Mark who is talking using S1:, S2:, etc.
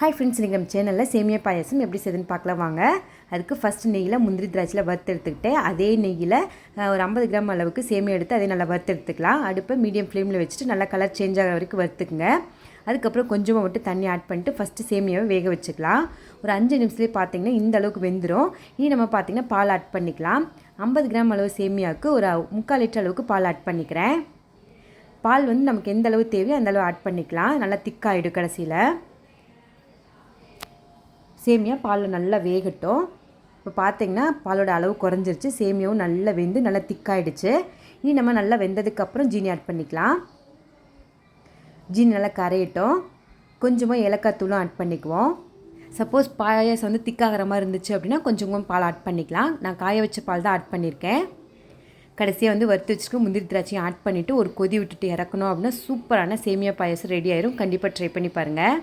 S1: Hi friends, இன்றைக்கி நம்ம சேனலில் சேமியா பாயாசம் எப்படி செய்யுதுன்னு பார்க்கலாம் வாங்க. அதுக்கு ஃபஸ்ட்டு நெய்யில் முந்திரி திராட்சையில் வறுத்து எடுத்துக்கிட்டு அதே நெய்யில் ஒரு 50 கிராம் அளவுக்கு சேமியா எடுத்து அதே நல்லா வறுத்து எடுத்துக்கலாம். அடுப்பை மீடியம் ஃப்ளேமில் வச்சுட்டு நல்லா கலர் சேஞ்ச் ஆகிற வரைக்கும் வறுத்துக்குங்க. அதுக்கப்புறம் கொஞ்சமாக மட்டும் தண்ணி ஆட் பண்ணிட்டு ஃபஸ்ட்டு சேமியாவை வேக வச்சுக்கலாம். ஒரு 5 நிமிஷத்துலேயே பார்த்திங்கன்னா இந்த அளவுக்கு வெந்துடும். இனி நம்ம பார்த்திங்கன்னா பால் ஆட் பண்ணிக்கலாம். 50 கிராம் அளவு சேமியாவுக்கு ஒரு 3/4 லிட்டர் அளவுக்கு பால் ஆட் பண்ணிக்கிறேன். பால் வந்து நமக்கு எந்த அளவு தேவையோ அந்த அளவு ஆட் பண்ணிக்கலாம். நல்லா திக்காகிடும். கடைசியில் சேமியா பாலில் நல்லா வேகட்டும். இப்போ பார்த்திங்கன்னா பாலோட அளவு குறைஞ்சிருச்சு. சேமியாவும் நல்லா வெந்து நல்லா திக்காயிடுச்சு. இனி நம்ம நல்லா வெந்ததுக்கப்புறம் ஜீனி ஆட் பண்ணிக்கலாம். ஜீனி நல்லா கரையட்டும். கொஞ்சமாக ஏலக்காய் தூளும் ஆட் பண்ணிக்குவோம். சப்போஸ் பாயாசம் வந்து திக்காகிற மாதிரி இருந்துச்சு அப்படின்னா கொஞ்சம் பால் ஆட் பண்ணிக்கலாம். நான் காய வச்ச பால் தான் ஆட் பண்ணியிருக்கேன். கடைசியாக வந்து வறுத்து வச்சுட்டு முந்திரி திராட்சையும் ஆட் பண்ணிவிட்டு ஒரு கொதி விட்டுட்டு இறக்கணும் அப்படின்னா சூப்பரான சேமியா பாயாசம் ரெடி ஆயிரும். கண்டிப்பாக ட்ரை பண்ணி பாருங்கள்.